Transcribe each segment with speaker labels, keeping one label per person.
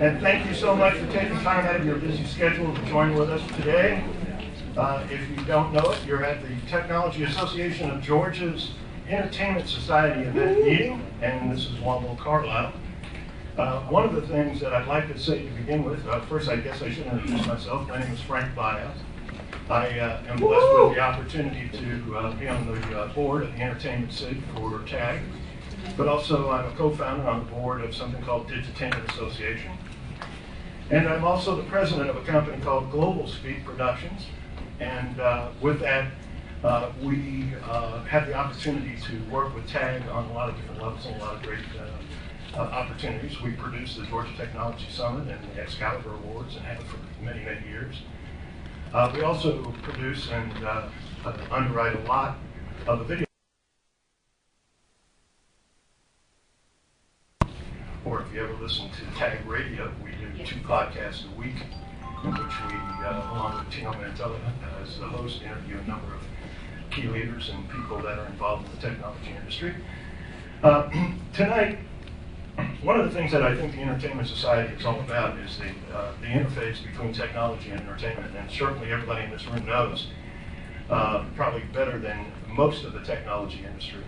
Speaker 1: And thank you so much for taking time out of your busy schedule to join with us today. If you don't know it, you're at the Technology Association of Georgia's Entertainment Society event meeting, and this is Womble Carlisle. One of the things that I'd like to say to begin with, first I guess I should introduce myself. My name is Frank Baez. I am blessed with the opportunity to be on the board of the Entertainment SIG for TAG, but also I'm a co-founder on the board of something called Digitainment Association. And I'm also the president of a company called Global Speed Productions. And with that, we had the opportunity to work with TAG on a lot of different levels and a lot of great opportunities. We produced the Georgia Technology Summit and the Excalibur Awards and have for many, many years. We also produce and underwrite a lot of the video. Or if you ever listen to TAG Radio, we do 2 podcasts a week in which we, along with Tino Mantella as the host, interview a number of key leaders and people that are involved in the technology industry. Tonight, one of the things that I think the Entertainment Society is all about is the interface between technology and entertainment. And certainly everybody in this room knows, probably better than most of the technology industry,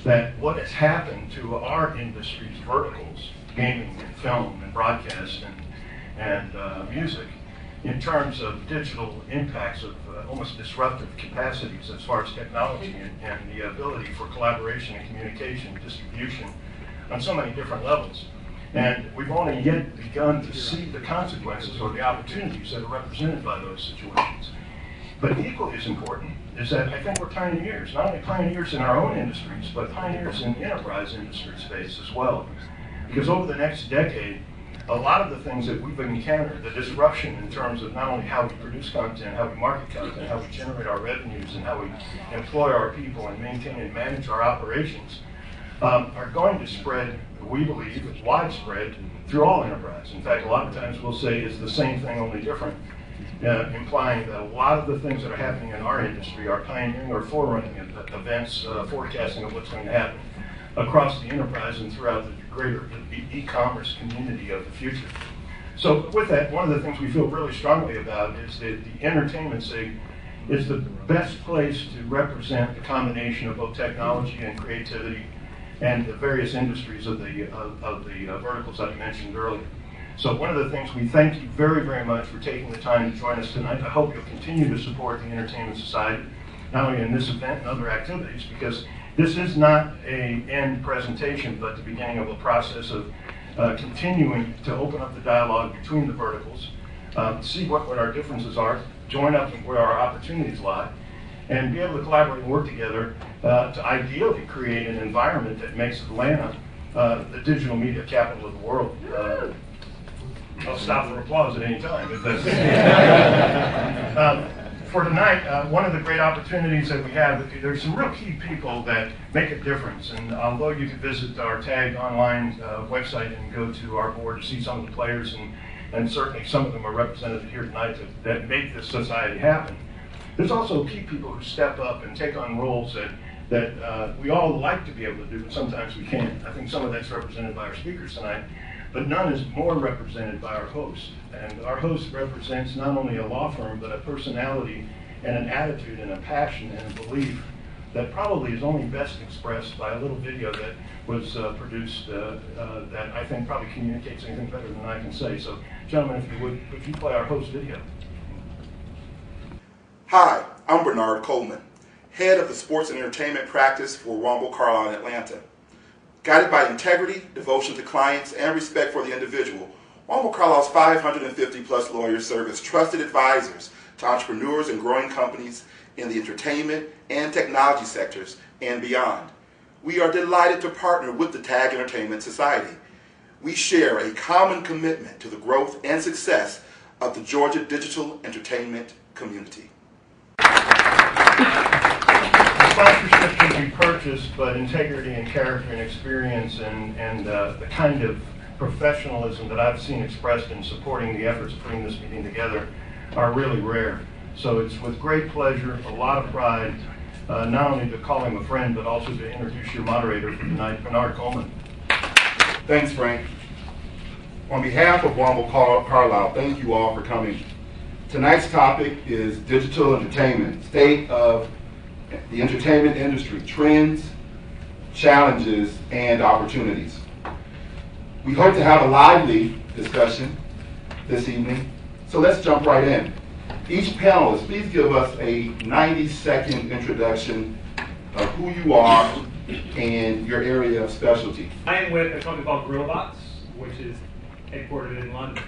Speaker 1: that what has happened to our industry's verticals, gaming and film and broadcast and music, in terms of digital impacts of almost disruptive capacities as far as technology and the ability for collaboration and communication and distribution on so many different levels. And we've only yet begun to see the consequences or the opportunities that are represented by those situations. But equally as important is that I think we're pioneers, not only pioneers in our own industries, but pioneers in the enterprise industry space as well. Because over the next decade, a lot of the things that we've encountered, the disruption in terms of not only how we produce content, how we market content, how we generate our revenues, and how we employ our people and maintain and manage our operations, are going to spread, we believe, widespread through all enterprise. In fact, a lot of times we'll say it's the same thing, only different, implying that a lot of the things that are happening in our industry are pioneering or forerunning events, forecasting of what's going to happen across the enterprise and throughout the greater e-commerce community of the future. So with that, one of the things we feel really strongly about is that the Entertainment SIG is the best place to represent the combination of both technology and creativity and the various industries of the verticals that I mentioned earlier. So one of the things, we thank you very, very much for taking the time to join us tonight. I hope you'll continue to support the Entertainment Society, not only in this event and other activities, because this is not an end presentation, but the beginning of a process of continuing to open up the dialogue between the verticals, see what our differences are, join up where our opportunities lie, and be able to collaborate and work together to ideally create an environment that makes Atlanta the digital media capital of the world. I'll stop for applause at any time. If that's for tonight, one of the great opportunities that we have, there's some real key people that make a difference. And although you can visit our TAG online website and go to our board to see some of the players, and certainly some of them are represented here tonight that make this society happen, there's also key people who step up and take on roles that we all like to be able to do, but sometimes we can't. I think some of that's represented by our speakers tonight, but none is more represented by our host. And our host represents not only a law firm, but a personality and an attitude and a passion and a belief that probably is only best expressed by a little video that was produced that I think probably communicates anything better than I can say. So gentlemen, if you would, if you play our host video.
Speaker 2: Hi, I'm Bernard Coleman, head of the sports and entertainment practice for Womble Carlisle in Atlanta. Guided by integrity, devotion to clients, and respect for the individual, Womble Carlisle's 550-plus lawyers serve as trusted advisors to entrepreneurs and growing companies in the entertainment and technology sectors and beyond. We are delighted to partner with the TAG Entertainment Society. We share a common commitment to the growth and success of the Georgia digital entertainment community.
Speaker 1: Sponsorship can be purchased, but integrity and character and experience and the kind of professionalism that I've seen expressed in supporting the efforts of putting this meeting together are really rare. So it's with great pleasure, a lot of pride, not only to call him a friend, but also to introduce your moderator for tonight, Bernard Coleman.
Speaker 2: Thanks, Frank. On behalf of Womble Carlisle, thank you all for coming. Tonight's topic is digital entertainment, state of the entertainment industry, trends, challenges, and opportunities. We hope to have a lively discussion this evening, so let's jump right in. Each panelist, please give us a 90-second introduction of who you are and your area of specialty.
Speaker 3: I am with a company called GrillBox, which is headquartered in London.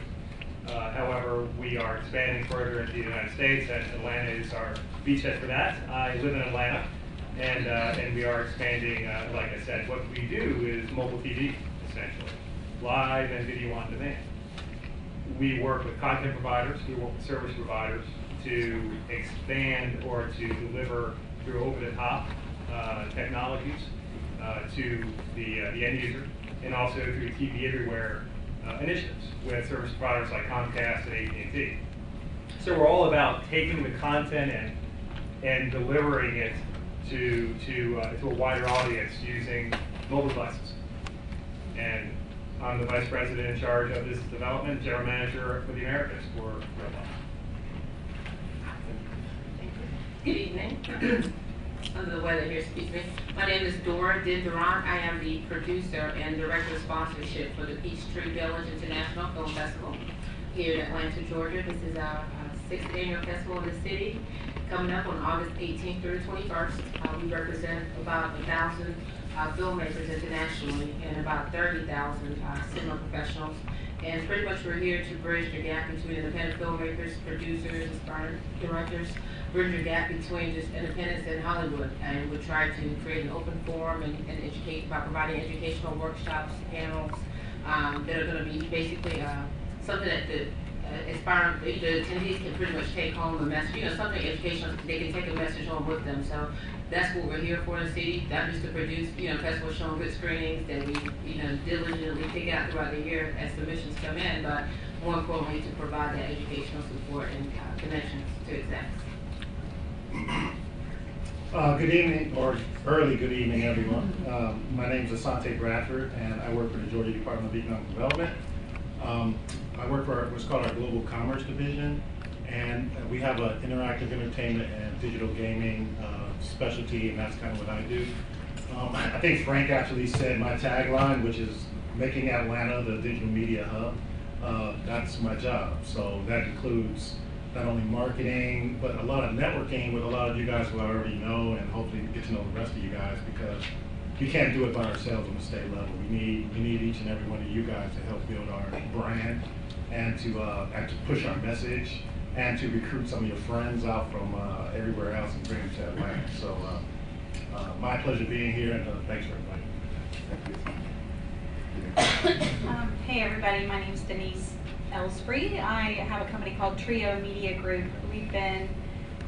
Speaker 3: However, we are expanding further into the United States, and Atlanta is our beachhead for that. I live in Atlanta, and we are expanding, like I said. What we do is mobile TV, essentially, live and video on demand. We work with content providers, we work with service providers to expand or to deliver through over-the-top technologies to the end user, and also through TV Everywhere initiatives with service providers like Comcast and AT&T. So we're all about taking the content and delivering it to a wider audience using mobile devices. And I'm the Vice President in charge of business development, General Manager for the Americas for GrillBox.
Speaker 4: Good evening. Under the weather here, excuse me. My name is Dora Dindurant. I am the producer and director of sponsorship for the Peachtree Village International Film Festival here in Atlanta, Georgia. This is our 6th annual festival in the city, coming up on August 18th through the 21st. We represent about 1,000 filmmakers internationally and about 30,000 cinema professionals. And pretty much we're here to bridge the gap between independent filmmakers, producers, aspiring directors, bridge the gap between just independence and Hollywood. And we try to create an open forum and educate by providing educational workshops, panels that are going to be basically something that the attendees can pretty much take home a message, something educational, they can take a message home with them. So that's what we're here for in the city, not just to produce, festivals showing good screenings that we, diligently pick out throughout the year as submissions come in, but more importantly to provide that educational support and connections to execs.
Speaker 5: Good evening, or early good evening, everyone. My name is Asante Bradford, and I work for the Georgia Department of Economic Development. I work for what's called our Global Commerce Division, and we have an interactive entertainment and digital gaming specialty, and that's kind of what I do. I think Frank actually said my tagline, which is making Atlanta the digital media hub. That's my job. So that includes not only marketing, but a lot of networking with a lot of you guys who I already know, and hopefully get to know the rest of you guys, because we can't do it by ourselves on the state level. We need each and every one of you guys to help build our brand and to push our message and to recruit some of your friends out from everywhere else and bring them to Atlanta. So my pleasure being here, and thanks for inviting me.
Speaker 6: Hey everybody, my name is Denise Ellsbury. I have a company called Trio Media Group. We've been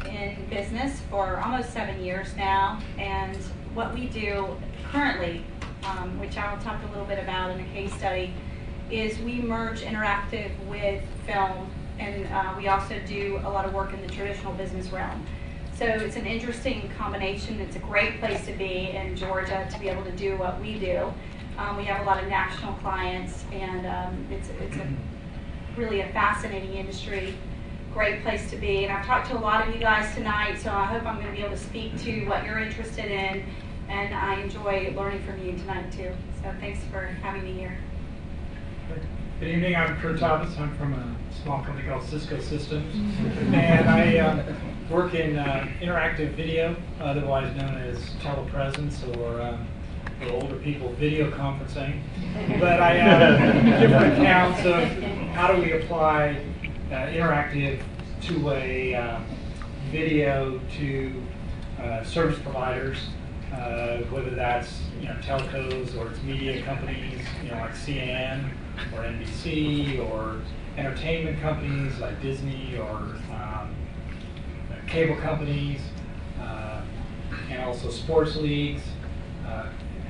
Speaker 6: in business for almost 7 years now, and what we do currently, which I will talk a little bit about in a case study, is we merge interactive with film, and we also do a lot of work in the traditional business realm. So it's an interesting combination. It's a great place to be in Georgia to be able to do what we do. We have a lot of national clients, and it's really a fascinating industry, great place to be. And I've talked to a lot of you guys tonight, so I hope I'm going to be able to speak to what you're interested in, and I enjoy learning from you tonight too. So thanks for having me here.
Speaker 7: Good evening, I'm Kurt Thomas. I'm from a small company called Cisco Systems, and I work in interactive video, otherwise known as telepresence, or for older people, video conferencing. But I have different accounts of how do we apply interactive two-way video to service providers, whether that's telcos or it's media companies, like CNN or NBC, or entertainment companies like Disney, or cable companies, and also sports leagues.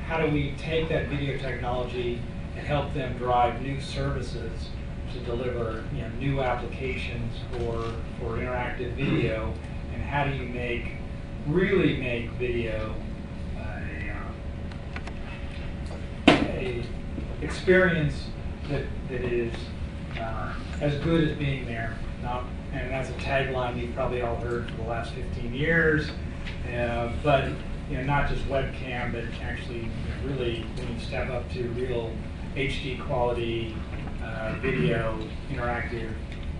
Speaker 7: How do we take that video technology and help them drive new services to deliver new applications for interactive video, and how do you really make video a experience that is as good as being there. And that's a tagline you've probably all heard for the last 15 years. But not just webcam, but actually really when you step up to real HD quality video, interactive,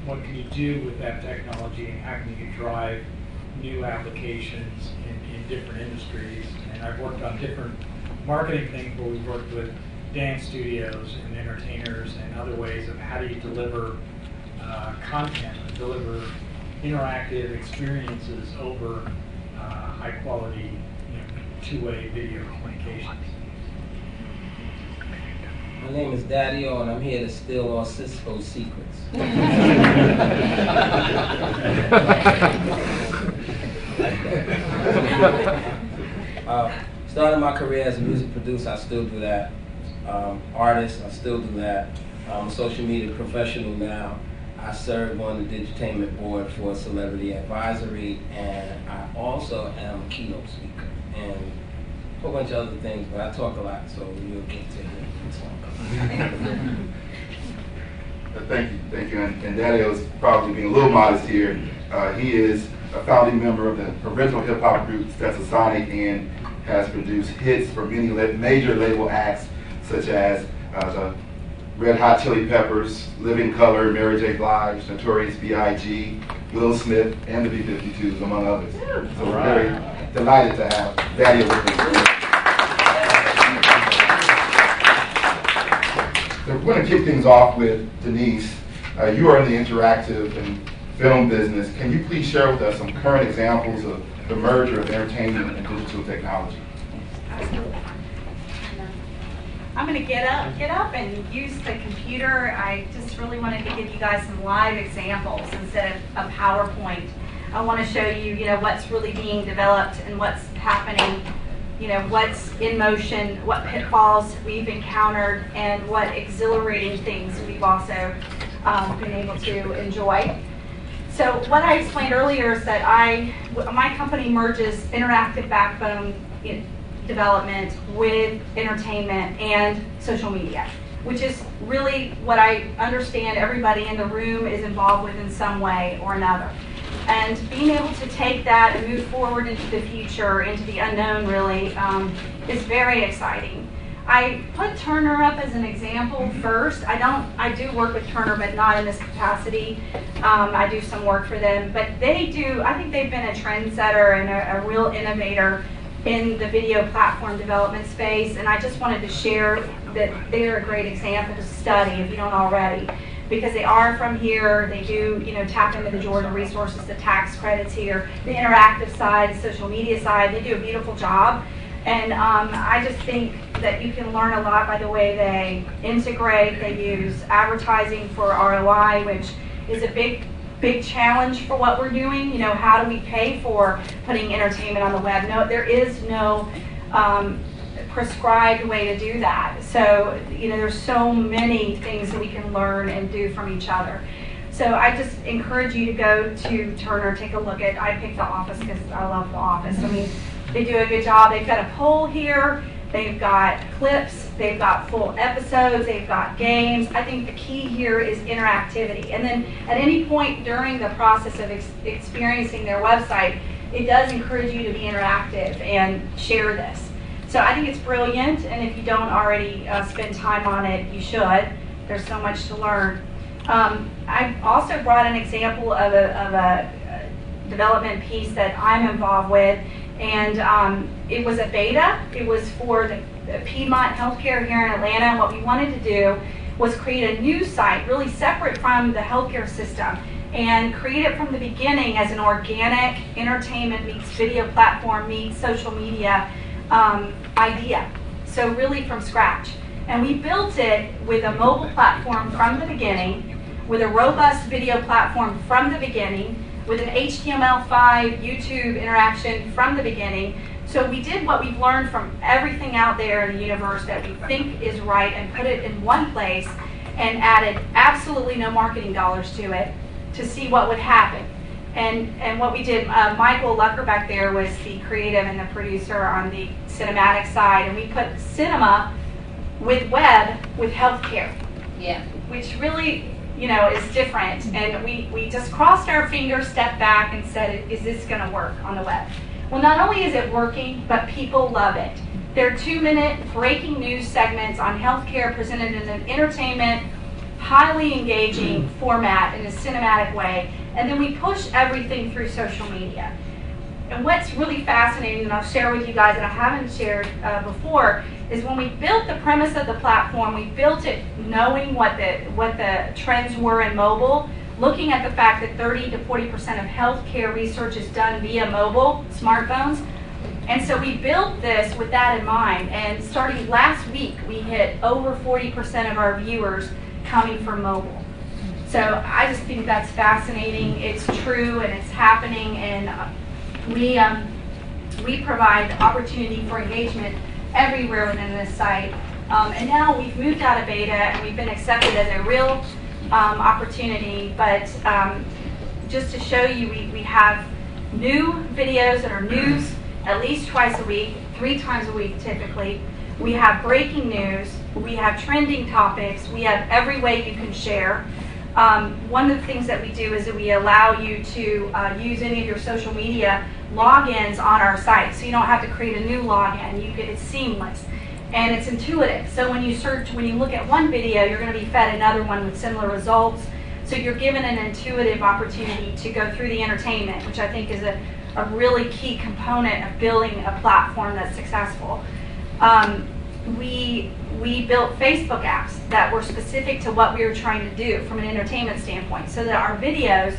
Speaker 7: what can you do with that technology and how can you drive new applications in different industries? And I've worked on different marketing things where we've worked with dance studios and entertainers and other ways of how do you deliver content, deliver interactive experiences over high quality two-way video communications.
Speaker 8: My name is Daddy-O, and I'm here to steal all Cisco's secrets. Started my career as a music producer, I still do that. Artist, I still do that. I'm a social media professional now. I serve on the Digitainment board for Celebrity Advisory, and I also am a keynote speaker and a whole bunch of other things, but I talk a lot, so you'll get to hear me talk.
Speaker 2: Thank you. And Daddy-O's probably being a little modest here. He is a founding member of the original hip-hop group Stetsasonic and has produced hits for many major label acts such as the Red Hot Chili Peppers, Living Colour, Mary J. Blige, Notorious B.I.G., Will Smith, and the B-52s, among others. So we're very delighted to have Daddy-O with us. So we're going to kick things off with Denise. You are in the interactive and film business. Can you please share with us some current examples of the merger of entertainment and digital technology?
Speaker 6: I'm going to get up and use the computer. I just really wanted to give you guys some live examples instead of a PowerPoint. I want to show you, what's really being developed and what's happening, what's in motion, what pitfalls we've encountered, and what exhilarating things we've also been able to enjoy. So what I explained earlier is that my company merges interactive backbone development with entertainment and social media, which is really what I understand everybody in the room is involved with in some way or another. And being able to take that and move forward into the future, into the unknown really, is very exciting. I put Turner up as an example first. I do work with Turner, but not in this capacity. I do some work for them, but I think they've been a trendsetter and a real innovator in the video platform development space, and I just wanted to share that they're a great example to study if you don't already, because they are from here. They do, tap into the Georgia resources, the tax credits here, the interactive side, the social media side. They do a beautiful job, and I just think that you can learn a lot by the way they integrate. They use advertising for ROI, which is a big challenge for what we're doing. How do we pay for putting entertainment on the web? No, there is no prescribed way to do that. So, there's so many things that we can learn and do from each other. So I just encourage you to go to Turner, take a look at, I picked The Office because I love The Office. I mean, they do a good job. They've got a poll here. They've got clips, they've got full episodes, they've got games. I think the key here is interactivity. And then at any point during the process of experiencing their website, it does encourage you to be interactive and share this. So I think it's brilliant, and if you don't already spend time on it, you should. There's so much to learn. I also brought an example of a development piece that I'm involved with. And it was a beta. It was for the Piedmont Healthcare here in Atlanta. And what we wanted to do was create a new site, really separate from the healthcare system, and create it from the beginning as an organic entertainment meets video platform meets social media idea. So really from scratch. And we built it with a mobile platform from the beginning, with a robust video platform from the beginning, with an HTML5 YouTube interaction from the beginning. So we did what we've learned from everything out there in the universe that we think is right and put it in one place and added absolutely no marketing dollars to it to see what would happen. And what we did, Michael Lucker back there was the creative and the producer on the cinematic side, and we put cinema with web with healthcare.
Speaker 4: Yeah.
Speaker 6: which really, you know, is different. And we just crossed our fingers, stepped back, and said, is this going to work on the web? Well, not only is it working, but people love it. They're 2-minute breaking news segments on healthcare presented in an entertainment, highly engaging format in a cinematic way. And then we push everything through social media. And what's really fascinating, and I'll share with you guys that I haven't shared before, is when we built the premise of the platform, we built it knowing what the trends were in mobile, looking at the fact that 30 to 40% of healthcare research is done via mobile smartphones. And so we built this with that in mind. And starting last week, we hit over 40% of our viewers coming from mobile. So I just think that's fascinating. It's true and it's happening, and we provide opportunity for engagement everywhere within this site. And now we've moved out of beta and we've been accepted as a real opportunity. But just to show you, we have new videos that are news at least twice a week, 3 times a week typically. We have breaking news. We have trending topics. We have every way you can share. One of the things that we do is that we allow you to use any of your social media logins on our site, so you don't have to create a new login. It's seamless and it's intuitive. So when you look at one video, you're going to be fed another one with similar results. So you're given an intuitive opportunity to go through the entertainment, which I think is a really key component of building a platform that's successful. We built Facebook apps that were specific to what we were trying to do from an entertainment standpoint, so that our videos,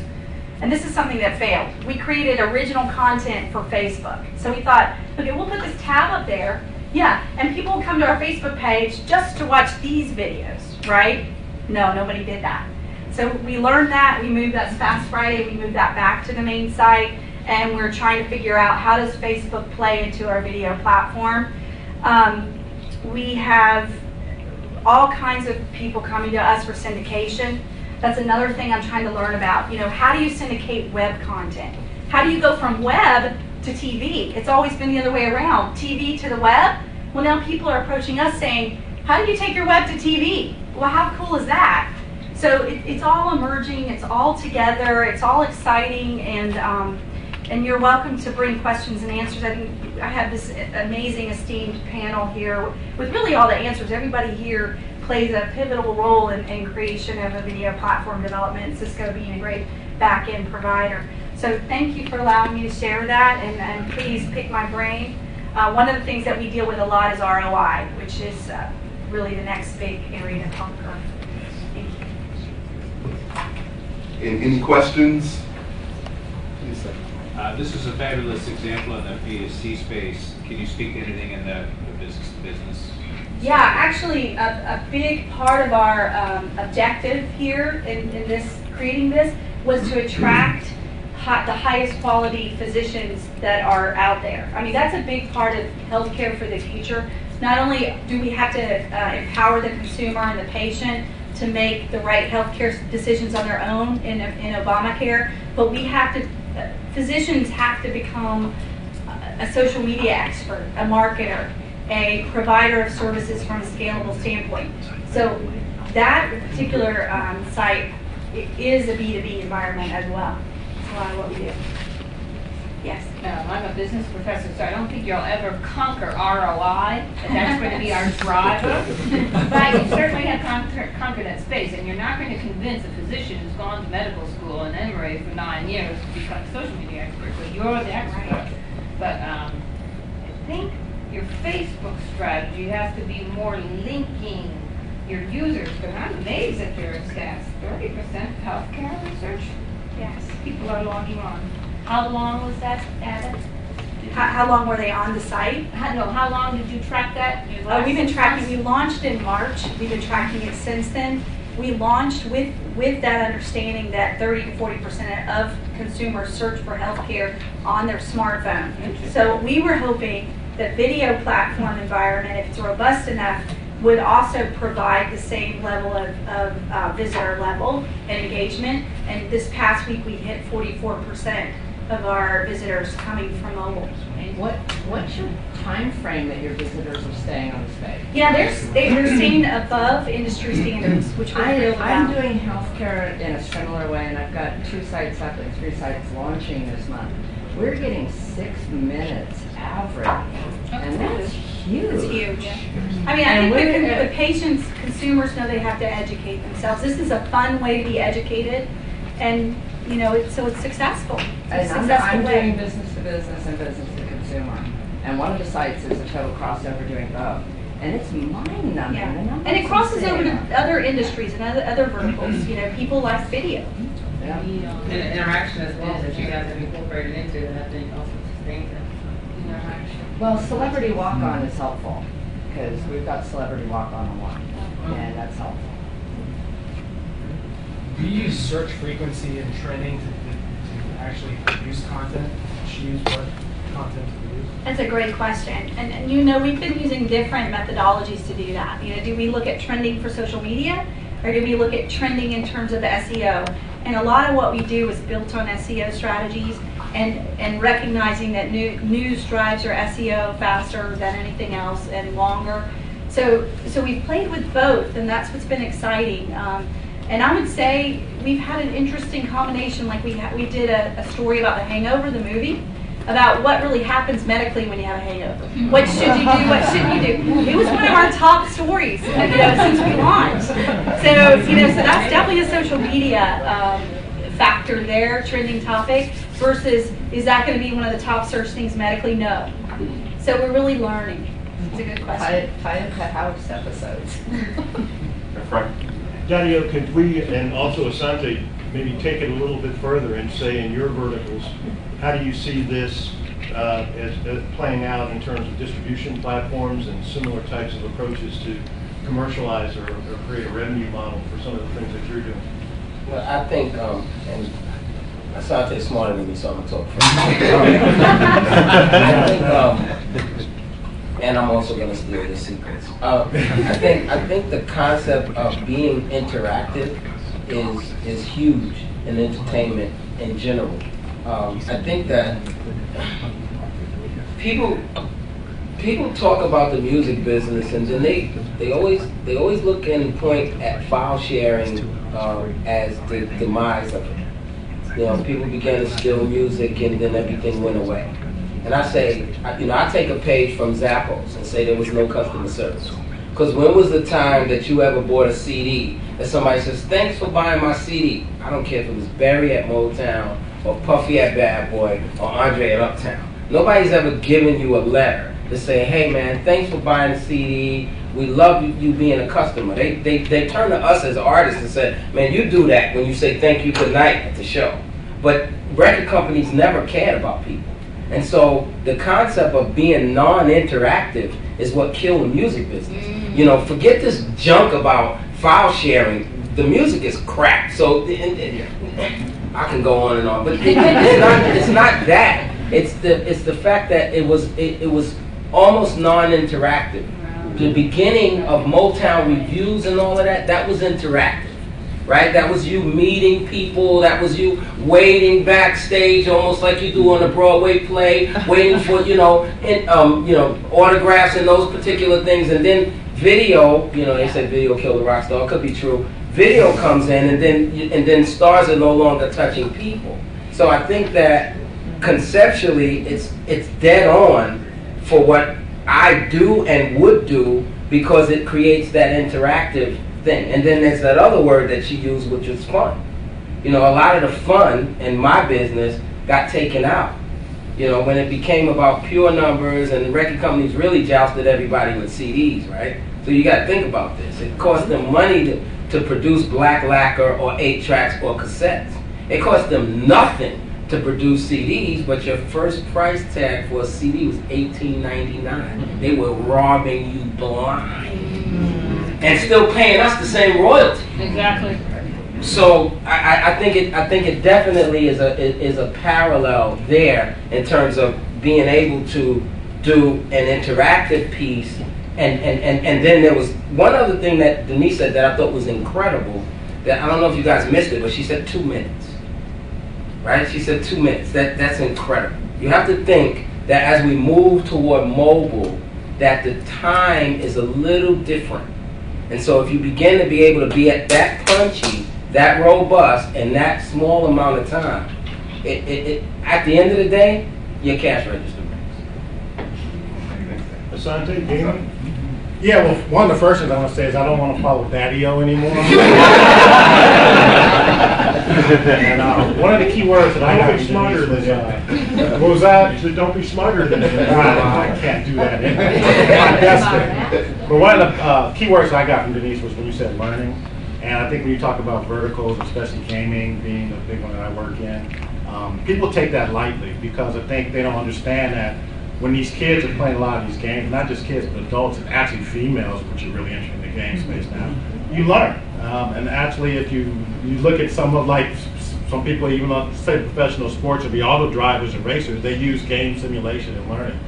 Speaker 6: and this is something that failed, we created original content for Facebook. So we thought, okay, we'll put this tab up there, yeah, and people will come to our Facebook page just to watch these videos, right? No, nobody did that. So we learned that, we moved that Fast Friday, we moved that back to the main site, and we're trying to figure out how does Facebook play into our video platform. We have all kinds of people coming to us for syndication. That's another thing I'm trying to learn about. You know, how do you syndicate web content? How do you go from web to TV? It's always been the other way around, TV to the web. Well, now people are approaching us saying, how do you take your web to TV? Well, how cool is that? So it's all emerging, it's all together, it's all exciting, and you're welcome to bring questions and answers. I think I have this amazing, esteemed panel here with really all the answers. Everybody here plays a pivotal role in creation of a video platform development, Cisco being a great back-end provider. So thank you for allowing me to share that, and please pick my brain. One of the things that we deal with a lot is ROI, which is really the next big area to conquer. Thank you.
Speaker 2: Any questions? Please, sir.
Speaker 9: This is a fabulous example in the B2C space. Can you speak to anything in the business to business?
Speaker 6: Yeah, actually, a big part of our objective here in this creating this was to attract the highest quality physicians that are out there. I mean, that's a big part of healthcare for the future. Not only do we have to empower the consumer and the patient to make the right healthcare decisions on their own in Obamacare, but we have to. Physicians have to become a social media expert, a marketer, a provider of services from a scalable standpoint. So that particular site is a B2B environment as well. That's a lot of what we do. Yes?
Speaker 4: I'm a business professor, so I don't think you'll ever conquer ROI, but that's going to be our driver. But you certainly have conquered that space, and you're not going to convince a physician who's gone to medical school in Emory for 9 years to become a social media expert, so you're the expert.
Speaker 6: Right.
Speaker 4: But I think your Facebook strategy has to be more linking your users, because I'm amazed at your stats. 30% healthcare research?
Speaker 6: Yes.
Speaker 4: People are logging on. How long was that added?
Speaker 6: How long were they on the site?
Speaker 4: How long did you track that?
Speaker 6: We've been tracking. We launched in March. We've been tracking it since then. We launched with that understanding that 30 to 40% of consumers search for healthcare on their smartphone. So we were hoping that video platform environment, if it's robust enough, would also provide the same level of visitor level and engagement. And this past week we hit 44% of our visitors coming from mobile.
Speaker 4: And what
Speaker 10: What's your time frame that your visitors are staying on the stage?
Speaker 6: Yeah, they're staying above industry standards, which we're thrilled about.
Speaker 10: I'm doing healthcare in a similar way, and I've got 2 sites up and 3 sites launching this month. We're getting 6 minutes average, and that's huge.
Speaker 6: It's huge. I mean, I think the patients, consumers know they have to educate themselves. This is a fun way to be educated, and you know, so it's successful. It's a successful
Speaker 10: I'm
Speaker 6: way.
Speaker 10: doing business to business and business to consumer, and one of the sites is a total crossover doing both, and it's mind-numbing.
Speaker 6: Yeah.
Speaker 10: And
Speaker 6: And it crosses over to other industries and other verticals. You know, people like video.
Speaker 10: Yeah.
Speaker 4: And the interaction as well that you guys have incorporated into it, I think also sustains it. Interaction.
Speaker 10: Well, celebrity walk-on is helpful, because we've got celebrity walk-on a lot, and that's helpful.
Speaker 11: Do you use search frequency and trending to actually produce content, choose what content to produce?
Speaker 6: That's a great question. And you know, we've been using different methodologies to do that. You know, do we look at trending for social media, or do we look at trending in terms of SEO? And a lot of what we do is built on SEO strategies and recognizing that news drives your SEO faster than anything else and longer. So we've played with both, and that's what's been exciting. And I would say we've had an interesting combination. Like we did a story about The Hangover, the movie, about what really happens medically when you have a hangover. What should you do? What shouldn't you do? It was one of our top stories, you know, since we launched. So you know, so that's definitely a social media factor there, trending topic. Versus, is that going to be one of the top search things medically? No. So we're really learning. It's a good question.
Speaker 10: Tie up the house episodes.
Speaker 2: Frank.
Speaker 1: Dario, could we, and also Asante, maybe take it a little bit further and say in your verticals, how do you see this as playing out in terms of distribution platforms and similar types of approaches to commercialize or create a revenue model for some of the things that you're doing?
Speaker 8: Well, I think, and Asante's smarter than me, so I'm going to talk first. I think, and I'm also going to steal the secrets. I think the concept of being interactive is huge in entertainment in general. I think that people talk about the music business, and then they always look and point at file sharing as the demise of it. You know, people began to steal music, and then everything went away. And I say, I take a page from Zappos and say there was no customer service. Because when was the time that you ever bought a CD that somebody says, thanks for buying my CD? I don't care if it was Barry at Motown or Puffy at Bad Boy or Andre at Uptown. Nobody's ever given you a letter to say, hey man, thanks for buying the CD. We love you being a customer. They turn to us as artists and say, man, you do that when you say thank you, good night at the show. But record companies never cared about people. And so the concept of being non-interactive is what killed the music business. You know, forget this junk about file sharing. The music is crap. So I can go on and on, but it's not that. It's the fact that it was almost non-interactive. The beginning of Motown reviews and all of that was interactive. Right? That was you meeting people, that was you waiting backstage almost like you do on a Broadway play, waiting for, autographs and those particular things. And then video, they say video killed the rock star, it could be true. Video comes in and then stars are no longer touching people. So I think that conceptually it's dead on for what I do and would do, because it creates that interactive thing. And then there's that other word that she used, which is fun. A lot of the fun in my business got taken out. When it became about pure numbers, and the record companies really jousted everybody with CDs, right? So you got to think about this. It cost them money to produce black lacquer or 8-tracks or cassettes. It cost them nothing to produce CDs, but your first price tag for a CD was $18.99. They were robbing you blind. And still paying us the same royalty. Exactly. So I think it definitely is a parallel there in terms of being able to do an interactive piece. And then there was one other thing that Denise said that I thought was incredible. That I don't know if you guys missed it, but she said 2 minutes. Right? She said 2 minutes. That's incredible. You have to think that as we move toward mobile, that the time is a little different. And so if you begin to be able to be at that punchy, that robust, in that small amount of time, at the end of the day, your cash register rings.
Speaker 1: Asante, gaming?
Speaker 5: Yeah, well, one of the first things I want to say is I don't want to follow Daddy-O anymore. And one of the key words that I got
Speaker 1: Don't be smarter than
Speaker 5: that. What was that?
Speaker 1: You said don't be smarter than that.
Speaker 5: I can't do that. My best. But one of the key words that I got from Denise was when you said learning. And I think when you talk about verticals, especially gaming being the big one that I work in, people take that lightly because I think they don't understand that when these kids are playing a lot of these games, not just kids, but adults and actually females, which are really interesting in the game space now, you learn. And actually, if you look at some people, even on, say, professional sports or the auto drivers and racers, they use game simulation and learning.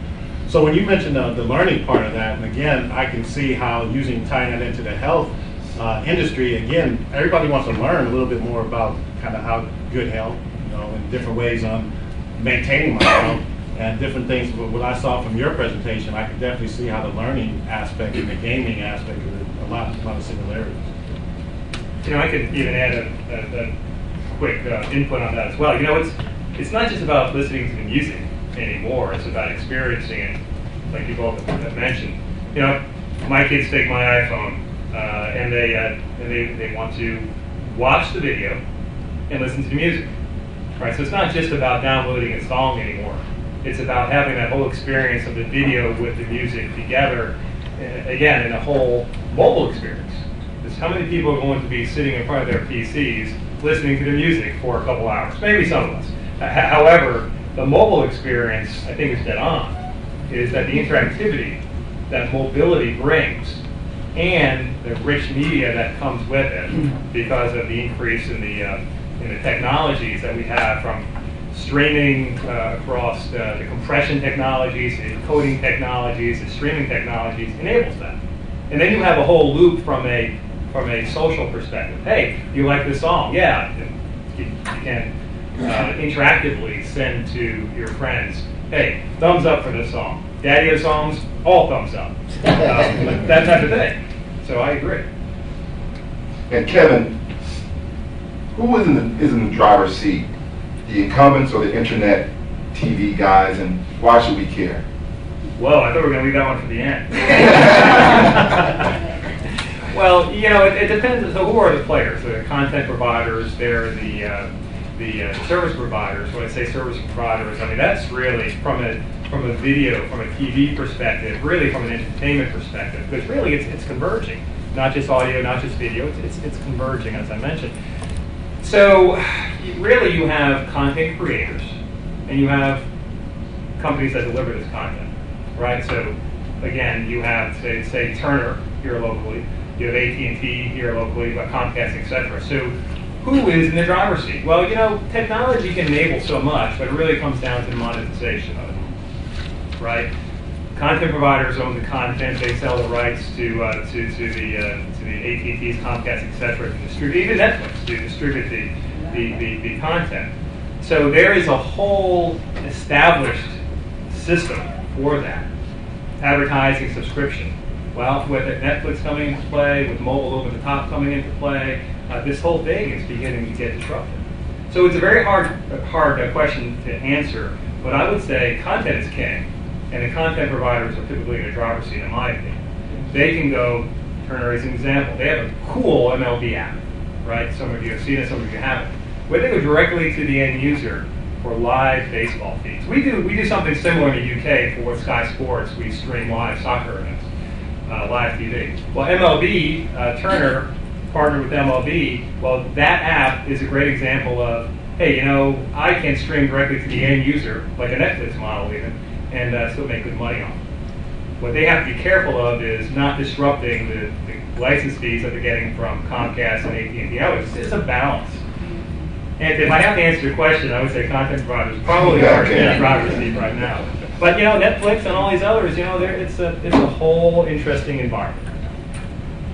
Speaker 5: So when you mentioned the learning part of that, and again, I can see how tying that into the health industry, again, everybody wants to learn a little bit more about kind of how good health, in different ways on maintaining my health. And different things. But what I saw from your presentation, I could definitely see how the learning aspect and the gaming aspect are a lot of similarities.
Speaker 3: I could even add a quick input on that as well. It's not just about listening to the music anymore. It's about experiencing it, like you both have mentioned. My kids take my iPhone and they want to watch the video and listen to the music. Right. So it's not just about downloading a song anymore. It's about having that whole experience of the video with the music together, again, in a whole mobile experience. Because how many people are going to be sitting in front of their PCs listening to the music for a couple hours? Maybe some of us. However, the mobile experience, I think, is dead on, is that the interactivity that mobility brings and the rich media that comes with it because of the increase in the technologies that we have from streaming across the compression technologies, the encoding technologies, the streaming technologies enables that. And then you have a whole loop from a social perspective. Hey, you like this song? Yeah. You can interactively send to your friends, hey, thumbs up for this song. Daddy-O songs, all thumbs up. That type of thing. So I agree.
Speaker 2: And Kevin, who is in the driver's seat? The incumbents or the internet TV guys, and why should we care?
Speaker 3: Whoa, I thought we were going to leave that one for the end. Well, it depends. So who are the players? The content providers, they're the service providers. When I say service providers, I mean that's really from a video, from a TV perspective, really from an entertainment perspective, because really it's converging. Not just audio, not just video, it's converging, as I mentioned. So really you have content creators and you have companies that deliver this content, right? So again, you have, say Turner here locally, you have AT&T here locally, you have Comcast, etc. So who is in the driver's seat? Well, technology can enable so much, but it really comes down to the monetization of it, right? Content providers own the content; they sell the rights to the AT&T's, Comcast, etc. to distribute, even Netflix to distribute the content. So there is a whole established system for that. Advertising, subscription. Well, with Netflix coming into play, with mobile over the top coming into play, this whole thing is beginning to get disrupted. So it's a very hard question to answer, but I would say content is king. And the content providers are typically in the driver's seat, in my opinion. They can go, Turner is an example, they have a cool MLB app, right? Some of you have seen it, some of you haven't. Where they go directly to the end user for live baseball feeds. We do something similar in the UK for Sky Sports. We stream live soccer events, live TV. Well, MLB, Turner partnered with MLB. Well, that app is a great example of, hey, I can stream directly to the end user, like a Netflix model even, and still make good money on it. What they have to be careful of is not disrupting the license fees that they're getting from Comcast and AT&T. It's a balance. And if I have to answer your question, I would say content providers probably are in the driver's seat right now. But Netflix and all these others, it's a whole interesting environment.